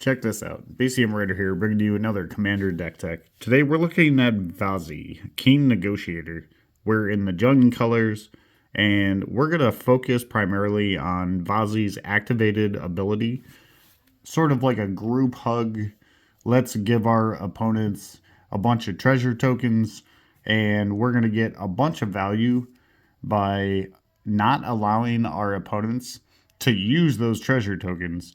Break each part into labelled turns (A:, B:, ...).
A: Check this out. BCM Raider here, bringing you another Commander deck tech. Today we're looking at Vazi, King Negotiator. We're in the Jung colors, and we're going to focus primarily on Vazi's activated ability. Sort of like a group hug. Let's give our opponents a bunch of treasure tokens, and we're going to get a bunch of value by not allowing our opponents to use those treasure tokens.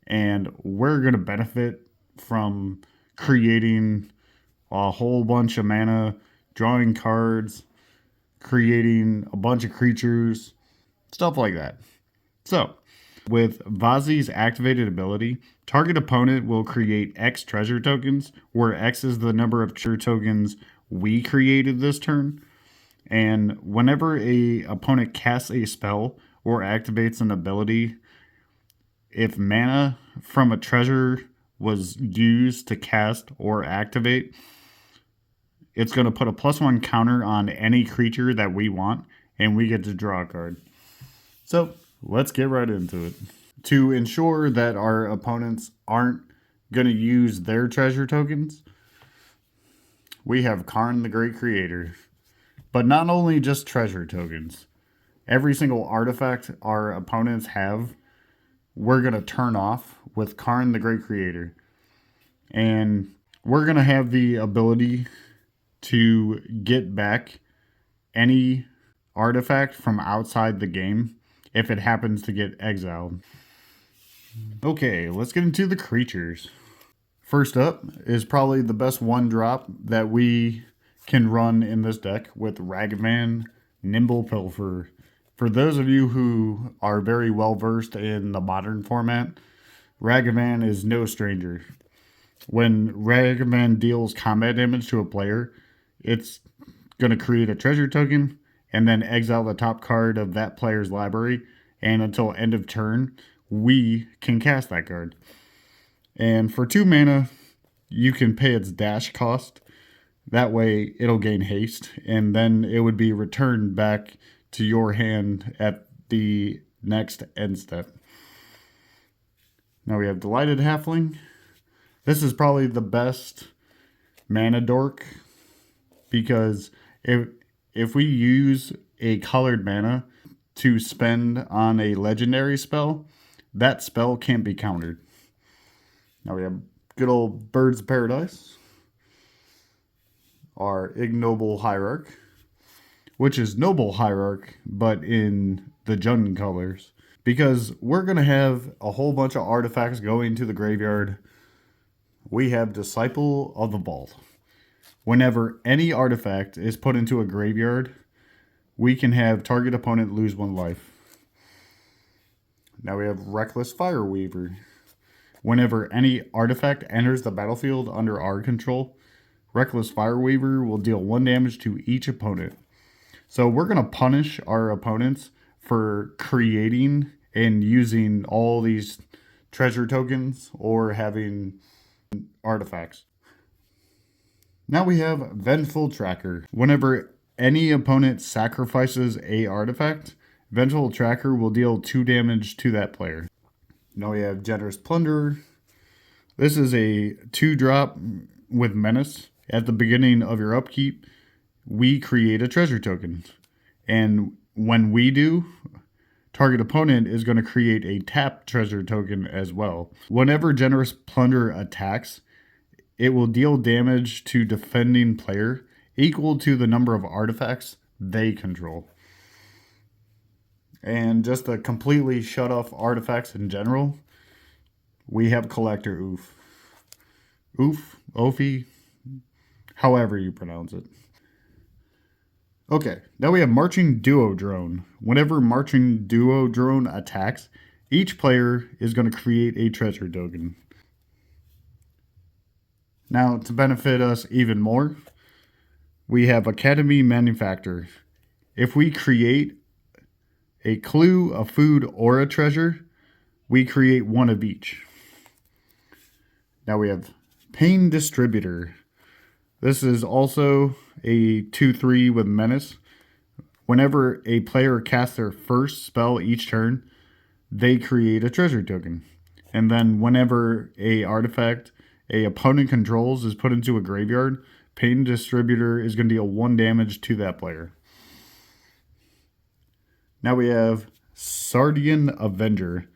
A: And we're going to benefit from creating a whole bunch of mana, drawing cards, creating a bunch of creatures, stuff like that. So, with Vazi's activated ability, target opponent will create X treasure tokens, where X is the number of treasure tokens we created this turn. And whenever a opponent casts a spell or activates an ability, if mana from a treasure was used to cast or activate, it's going to put a +1 counter on any creature that we want, and we get to draw a card. So let's get right into it. To ensure that our opponents aren't going to use their treasure tokens, we have Karn the Great Creator. But not only just treasure tokens. Every single artifact our opponents have, we're going to turn off with Karn the Great Creator. And we're going to have the ability to get back any artifact from outside the game if it happens to get exiled. Okay, let's get into the creatures. First up is probably the best one drop that we can run in this deck with Ragavan Nimble Pilfer. For those of you who are very well versed in the modern format, Ragavan is no stranger. When Ragavan deals combat damage to a player, it's going to create a treasure token and then exile the top card of that player's library, and until end of turn, we can cast that card. And for 2 mana, you can pay its dash cost. That way, it'll gain haste, and then it would be returned back to your hand at the next end step. Now we have Delighted Halfling. This is probably the best mana dork, because if we use a colored mana to spend on a legendary spell, that spell can't be countered. Now we have good old Birds of Paradise, our Ignoble Hierarch, which is Noble Hierarch, but in the Jund colors. Because we're going to have a whole bunch of artifacts going to the graveyard. We have Disciple of the Vault. Whenever any artifact is put into a graveyard, we can have target opponent lose 1 life. Now we have Reckless Fireweaver. Whenever any artifact enters the battlefield under our control, Reckless Fireweaver will deal 1 damage to each opponent. So we're going to punish our opponents for creating and using all these treasure tokens or having artifacts. Now we have Vengeful Tracker. Whenever any opponent sacrifices a artifact, Vengeful Tracker will deal 2 damage to that player. Now we have Generous Plunderer. This is a 2-drop with Menace. At the beginning of your upkeep, we create a treasure token. And when we do, target opponent is going to create a tapped treasure token as well. Whenever Generous Plunderer attacks, it will deal damage to defending player equal to the number of artifacts they control. And just to completely shut off artifacts in general, we have Collector Oof. Oof, Ofi, however you pronounce it. Okay, now we have Marching Duo Drone. Whenever Marching Duo Drone attacks, each player is going to create a treasure token. Now, to benefit us even more, we have Academy Manufacturer. If we create a clue, a food, or a treasure, we create 1 of each. Now we have Pain Distributor. This is also a 2/3 with Menace. Whenever a player casts their first spell each turn, they create a treasure token. And then whenever a artifact a opponent controls is put into a graveyard, Pain Distributor is going to deal 1 damage to that player. Now we have Sardian Avenger.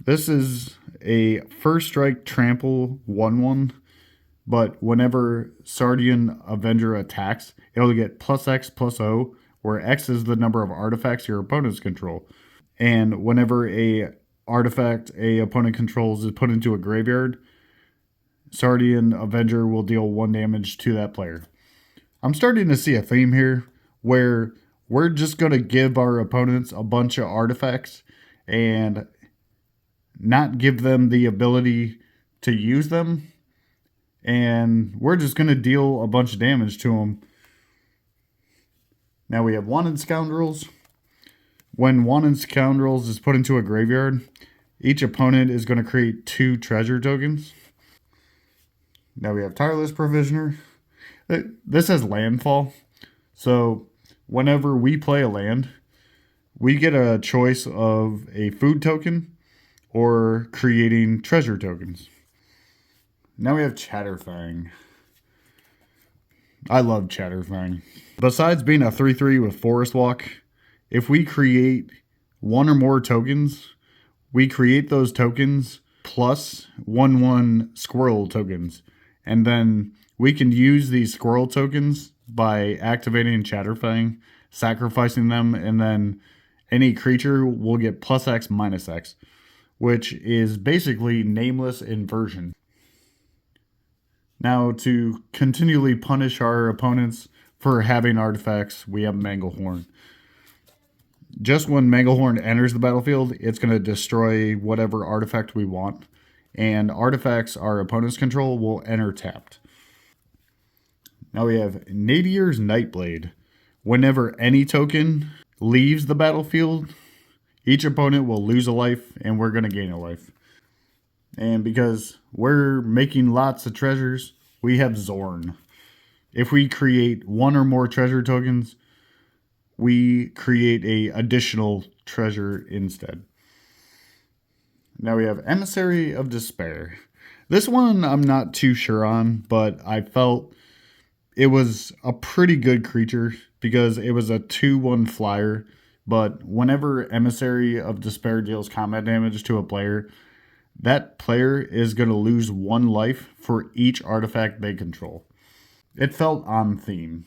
A: This is a first strike trample 1/1, but whenever Sardian Avenger attacks, it'll get +X/+O, where X is the number of artifacts your opponents control. And whenever a artifact a opponent controls is put into a graveyard, Sardian Avenger will deal 1 damage to that player. I'm starting to see a theme here where we're just going to give our opponents a bunch of artifacts and not give them the ability to use them. And we're just going to deal a bunch of damage to them. Now we have Wanted Scoundrels. When Wanted Scoundrels is put into a graveyard, each opponent is going to create 2 treasure tokens. Now we have Tireless Provisioner. This has landfall. So whenever we play a land, we get a choice of a food token or creating treasure tokens. Now we have Chatterfang. I love Chatterfang. Besides being a 3/3 with Forest Walk, if we create 1 or more tokens, we create those tokens plus 1/1 squirrel tokens. And then we can use these squirrel tokens by activating Chatterfang, sacrificing them, and then any creature will get +X/-X, which is basically nameless inversion. Now, to continually punish our opponents for having artifacts, we have Manglehorn. Just when Manglehorn enters the battlefield, it's going to destroy whatever artifact we want, and artifacts our opponents control will enter tapped. Now we have Nadier's Nightblade. Whenever any token leaves the battlefield, each opponent will lose a life, and we're going to gain a life. And because we're making lots of treasures, we have Zorn. If we create 1 or more treasure tokens, we create a additional treasure instead. Now we have Emissary of Despair. This one I'm not too sure on, but I felt it was a pretty good creature because it was a 2/1 flyer. But whenever Emissary of Despair deals combat damage to a player, that player is going to lose 1 life for each artifact they control. It felt on theme.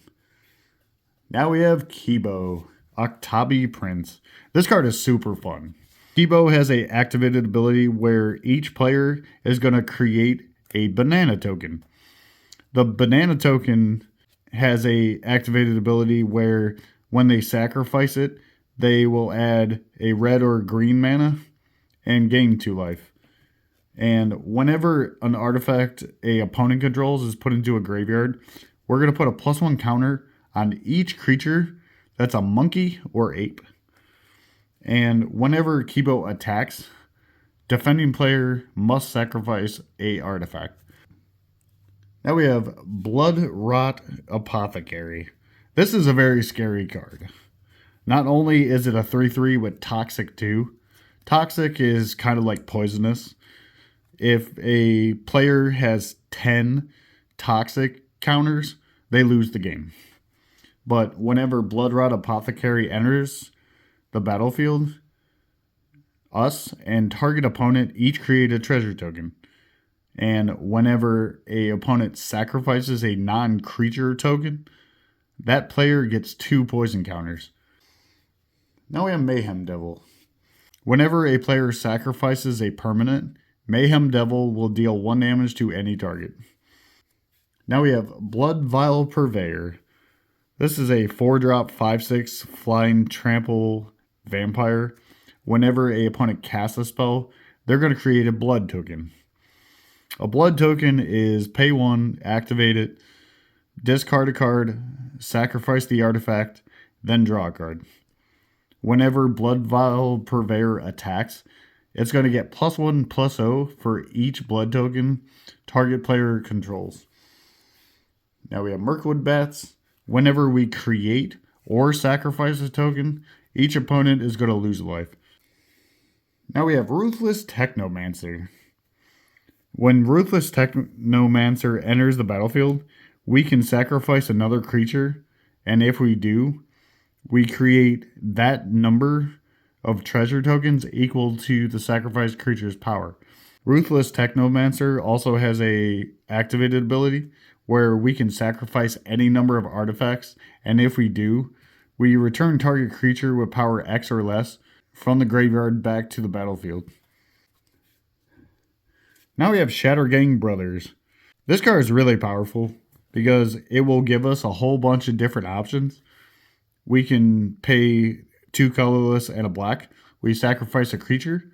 A: Now we have Kibo, Octabi Prince. This card is super fun. Kibo has a activated ability where each player is going to create a banana token. The banana token has a activated ability where when they sacrifice it, they will add a red or green mana and gain 2 life. And whenever an artifact a opponent controls is put into a graveyard, we're going to put a +1 counter on each creature that's a monkey or ape. And whenever Kibo attacks, defending player must sacrifice a artifact. Now we have Blood Rot Apothecary. This is a very scary card. Not only is it a 3/3 with Toxic 2, Toxic is kind of like poisonous. If a player has 10 Toxic counters, they lose the game. But whenever Blood Rot Apothecary enters the battlefield, us and target opponent each create a treasure token. And whenever a opponent sacrifices a non-creature token, that player gets 2 poison counters. Now we have Mayhem Devil. Whenever a player sacrifices a permanent, Mayhem Devil will deal 1 damage to any target. Now we have Blood Vial Purveyor. This is a 4-drop 5/6 flying trample vampire. Whenever a opponent casts a spell, they're going to create a blood token. A blood token is pay 1, activate it, discard a card, sacrifice the artifact, then draw a card. Whenever Blood Vial Purveyor attacks, it's going to get +1/+0 for each blood token target player controls. Now we have Mirkwood Bats. Whenever we create or sacrifice a token, each opponent is going to lose a life. Now we have Ruthless Technomancer. When Ruthless Technomancer enters the battlefield, we can sacrifice another creature, and if we do, we create that number of treasure tokens equal to the sacrificed creature's power. Ruthless Technomancer also has a activated ability where we can sacrifice any number of artifacts, and if we do, we return target creature with power X or less from the graveyard back to the battlefield. Now we have Shattergang Brothers. This card is really powerful because it will give us a whole bunch of different options. We can pay 2 colorless and a black. We sacrifice a creature.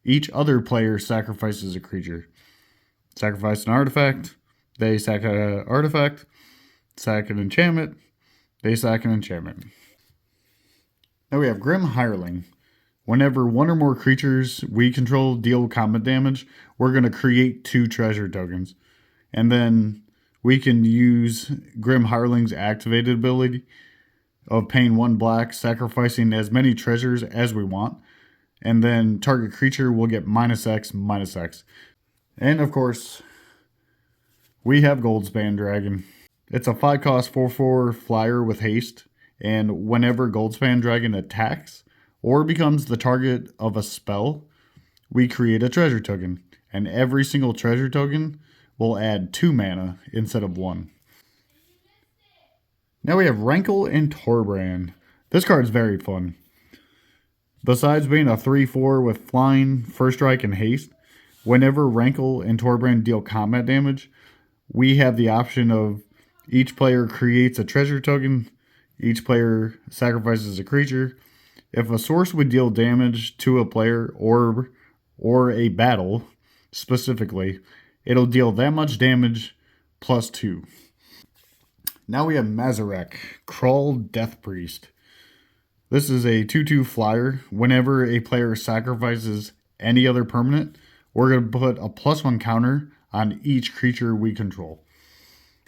A: Each other player sacrifices a creature. Sacrifice an artifact. They sack an artifact. Sack an enchantment. They sack an enchantment. Now we have Grim Hireling. Whenever one or more creatures we control deal combat damage, we're going to create 2 treasure tokens. And then we can use Grim Hireling's activated ability of paying 1 black, sacrificing as many treasures as we want. And then target creature will get -X, -X. And of course, we have Goldspan Dragon. It's a 5-cost 4/4 flyer with haste. And whenever Goldspan Dragon attacks, or becomes the target of a spell, we create a treasure token. And every single treasure token will add 2 mana instead of 1. Now we have Rankle and Torbrand. This card is very fun. Besides being a 3/4 with flying, first strike, and haste, whenever Rankle and Torbrand deal combat damage, we have the option of each player creates a treasure token, each player sacrifices a creature. If a source would deal damage to a player or a battle specifically, it'll deal that much damage plus 2. Now we have Mazarek, Crawl Death Priest. This is a 2/2 flyer. Whenever a player sacrifices any other permanent, we're going to put a +1 counter on each creature we control.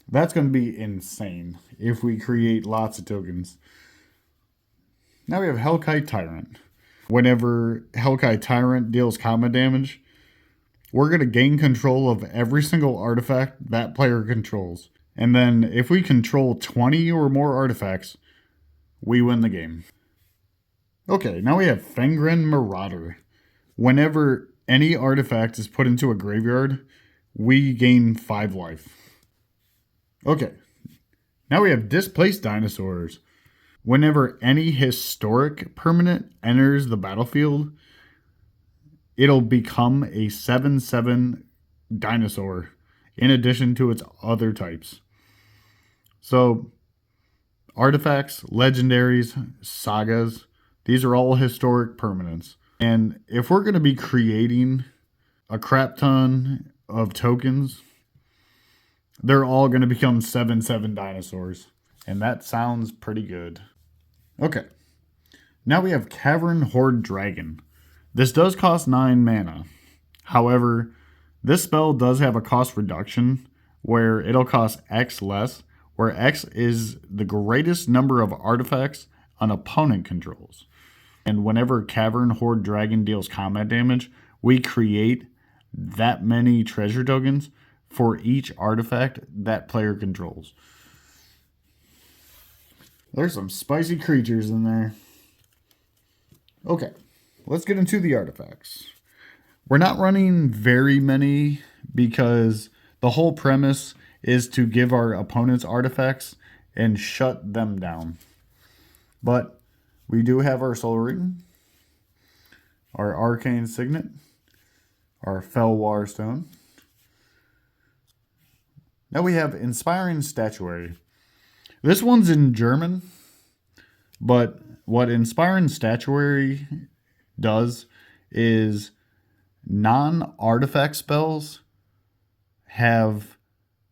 A: That's going to be insane if we create lots of tokens. Now we have Hellkite Tyrant. Whenever Hellkite Tyrant deals combat damage, we're going to gain control of every single artifact that player controls. And then if we control 20 or more artifacts, we win the game. Okay, now we have Fengren Marauder. Whenever any artifact is put into a graveyard, we gain 5 life. Okay, now we have Displaced Dinosaurs. Whenever any historic permanent enters the battlefield, it'll become a 7/7 dinosaur in addition to its other types. So, artifacts, legendaries, sagas, these are all historic permanents. And if we're going to be creating a crap ton of tokens, they're all going to become 7/7 dinosaurs. And that sounds pretty good. Okay. Now we have Cavern Horde Dragon. This does cost 9 mana. However, this spell does have a cost reduction where it'll cost X less, where X is the greatest number of artifacts an opponent controls. And whenever Cavern Horde Dragon deals combat damage, we create that many treasure tokens for each artifact that player controls. There's some spicy creatures in there. Okay, let's get into the artifacts. We're not running very many because the whole premise is to give our opponents artifacts and shut them down. But we do have our Soul Ring, our Arcane Signet, our Felwar Stone. Now we have Inspiring Statuary. This one's in German, but what Inspiring Statuary does is non-artifact spells have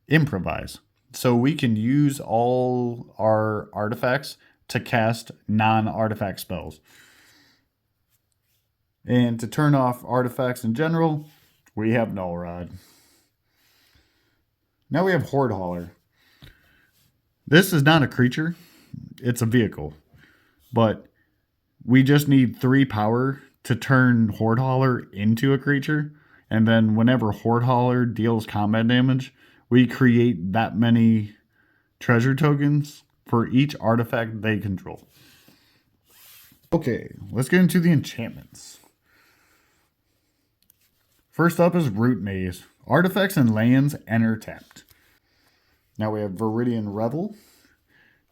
A: improvise. So we can use all our artifacts to cast non-artifact spells. And to turn off artifacts in general, we have Null Rod. Now we have Horde Hauler. This is not a creature, it's a vehicle. But we just need 3 power to turn Horde Hauler into a creature. And then whenever Horde Hauler deals combat damage, we create that many treasure tokens for each artifact they control. Okay, let's get into the enchantments. First up is Root Maze. Artifacts and lands enter tapped. Now we have Viridian Revel.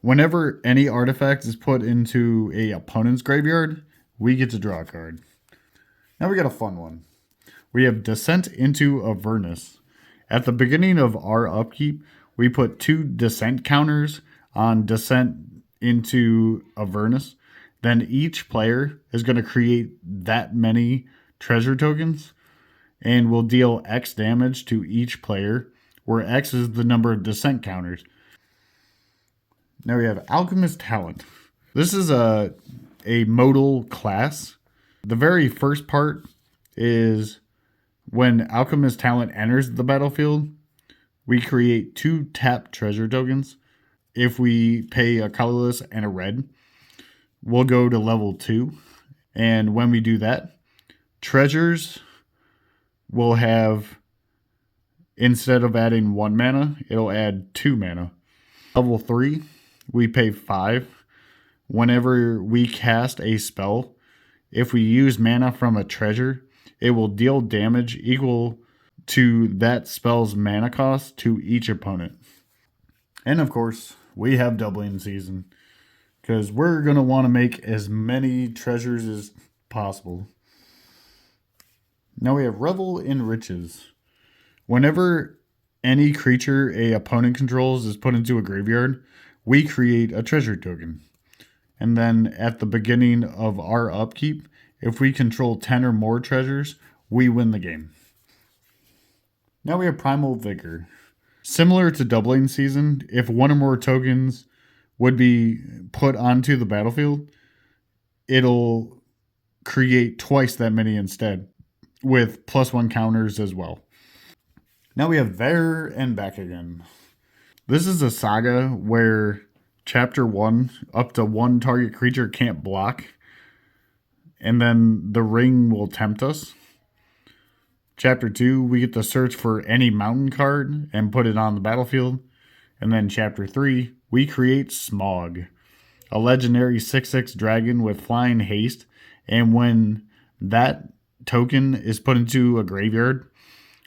A: Whenever any artifact is put into a opponent's graveyard, we get to draw a card. Now we got a fun one. We have Descent into Avernus. At the beginning of our upkeep, we put 2 descent counters on Descent into Avernus. Then each player is going to create that many treasure tokens and will deal X damage to each player, where X is the number of descent counters. Now we have Alchemist Talent. This is a modal class. The very first part is when Alchemist Talent enters the battlefield, we create 2 tap treasure tokens. If we pay a colorless and a red, we'll go to level 2. And when we do that, treasures will have, instead of adding 1 mana, it'll add 2 mana. Level 3, we pay 5. Whenever we cast a spell, if we use mana from a treasure, it will deal damage equal to that spell's mana cost to each opponent. And of course, we have doubling season, because we're going to want to make as many treasures as possible. Now we have Revel in Riches. Whenever any creature a opponent controls is put into a graveyard, we create a treasure token. And then at the beginning of our upkeep, if we control 10 or more treasures, we win the game. Now we have Primal Vigor. Similar to doubling season, if 1 or more tokens would be put onto the battlefield, it'll create twice that many instead, with +1 counters as well. Now we have There and Back Again. This is a saga where Chapter 1, up to 1 target creature can't block, and then the ring will tempt us. Chapter 2, we get to search for any mountain card and put it on the battlefield. And then Chapter 3, we create Smog, a legendary 6/6 dragon with flying haste, and when that token is put into a graveyard,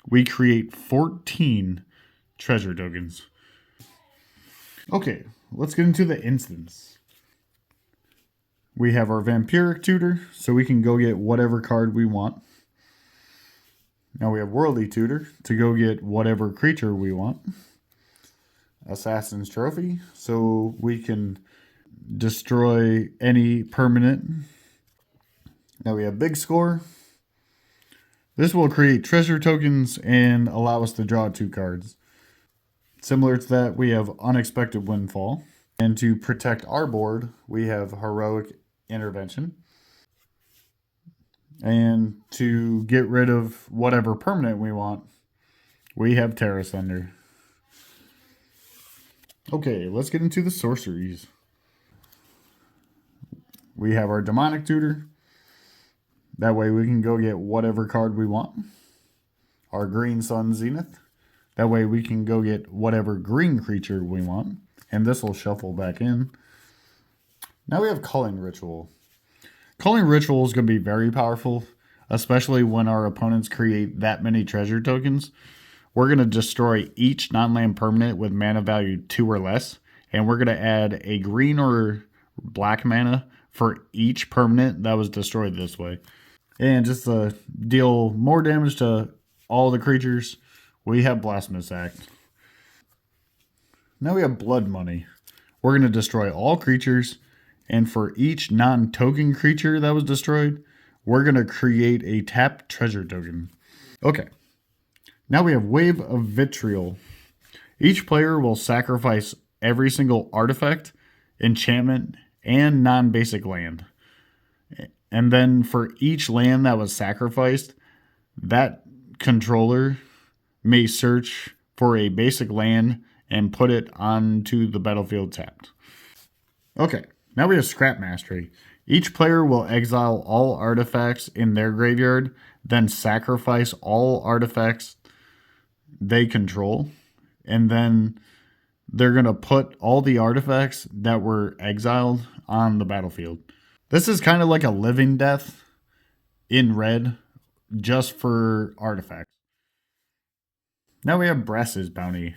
A: we create 14 treasure tokens. Okay, let's get into the instants. We have our Vampiric Tutor, so we can go get whatever card we want. Now we have Worldly Tutor to go get whatever creature we want. Assassin's Trophy, so we can destroy any permanent. Now we have Big Score. This will create treasure tokens and allow us to draw 2 cards. Similar to that, we have Unexpected Windfall. And to protect our board, we have Heroic Intervention. And to get rid of whatever permanent we want, we have Terra Sender. Okay, let's get into the sorceries. We have our Demonic Tutor. That way we can go get whatever card we want. Our Green Sun Zenith. That way we can go get whatever green creature we want. And this will shuffle back in. Now we have Culling Ritual. Culling Ritual is going to be very powerful, especially when our opponents create that many treasure tokens. We're going to destroy each non-land permanent with mana value 2 or less. And we're going to add a green or black mana for each permanent that was destroyed this way. And just to deal more damage to all the creatures, we have Blasphemous Act. Now we have Blood Money. We're going to destroy all creatures, and for each non-token creature that was destroyed, we're going to create a tapped treasure token. Okay. Now we have Wave of Vitriol. Each player will sacrifice every single artifact, enchantment, and non-basic land. And then for each land that was sacrificed, that controller may search for a basic land and put it onto the battlefield tapped. Okay, now we have Scrap Mastery. Each player will exile all artifacts in their graveyard, then sacrifice all artifacts they control, and then they're going to put all the artifacts that were exiled on the battlefield. This is kind of like a living death in red, just for artifacts. Now we have Brass's Bounty.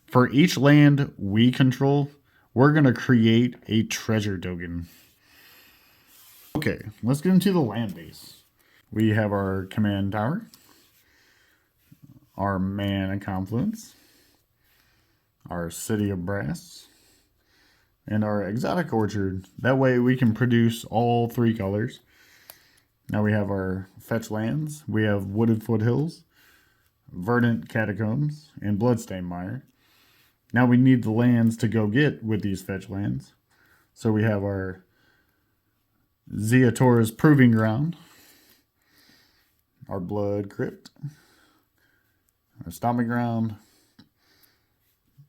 A: For each land we control, we're going to create a treasure token. Okay, let's get into the land base. We have our command tower, our mana confluence, our city of brass, and our exotic orchard. That way we can produce all 3 colors. Now we have our fetch lands. We have wooded foothills, verdant catacombs, and bloodstained mire. Now we need the lands to go get with these fetch lands. So we have our Zeator's Proving Ground, our Blood Crypt, our Stomping Ground,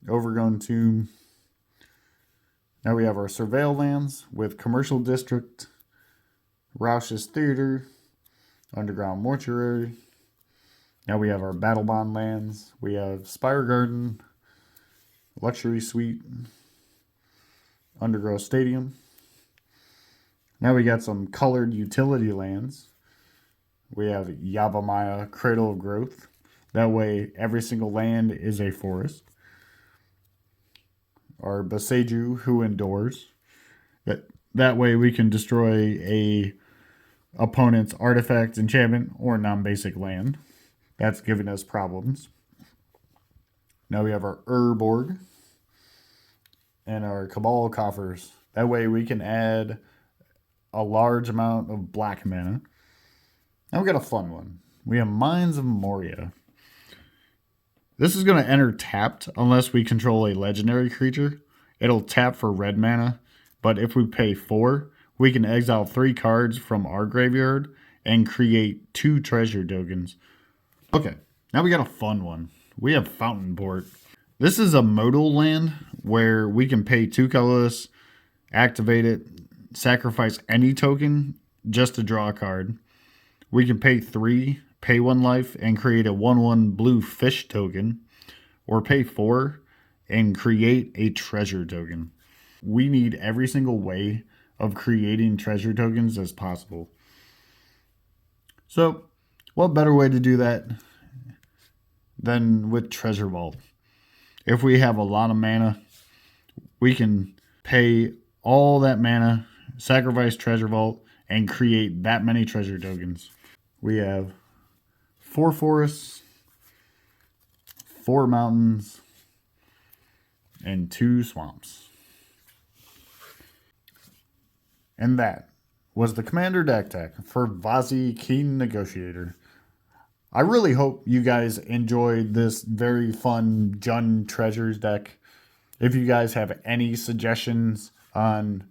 A: Overgrown Tomb. Now we have our Surveil lands with Commercial District, Roush's Theater, Underground Mortuary. Now we have our Battle Bond lands. We have Spire Garden, Luxury Suite, Undergrowth Stadium. Now we got some colored utility lands. We have Yavimaya, Cradle of Growth. That way every single land is a forest. Our Boseiju, Who Endures. That way we can destroy a opponent's artifact, enchantment, or non-basic land. That's giving us problems. Now we have our Urborg and our Cabal Coffers. That way we can add a large amount of black mana. Now we got a fun one. We have Mines of Moria. This is going to enter tapped unless we control a legendary creature. It'll tap for red mana, but if we pay 4, we can exile 3 cards from our graveyard and create 2 treasure tokens. Okay, now we got a fun one. We have Fountain Port. This is a modal land where we can pay 2 colorless, activate it, sacrifice any token just to draw a card. We can pay 3, pay 1 life, and create a 1/1 blue fish token, or pay 4 and create a treasure token. We need every single way of creating treasure tokens as possible. So, what better way to do that than with Treasure Vault? If we have a lot of mana, we can pay all that mana, sacrifice Treasure Vault, and create that many treasure tokens. We have 4 forests, 4 mountains, and 2 swamps. And that was the Commander deck tech for Vazi King Negotiator. I really hope you guys enjoyed this very fun Jund Treasures deck. If you guys have any suggestions on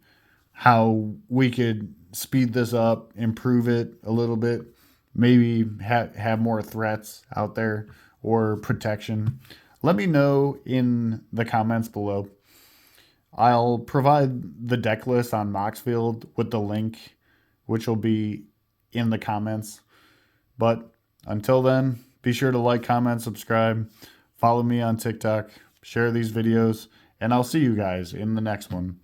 A: how we could speed this up, improve it a little bit, maybe have more threats out there or protection, let me know in the comments below. I'll provide the deck list on Moxfield with the link, which will be in the comments. But until then, be sure to like, comment, subscribe, follow me on TikTok, share these videos, and I'll see you guys in the next one.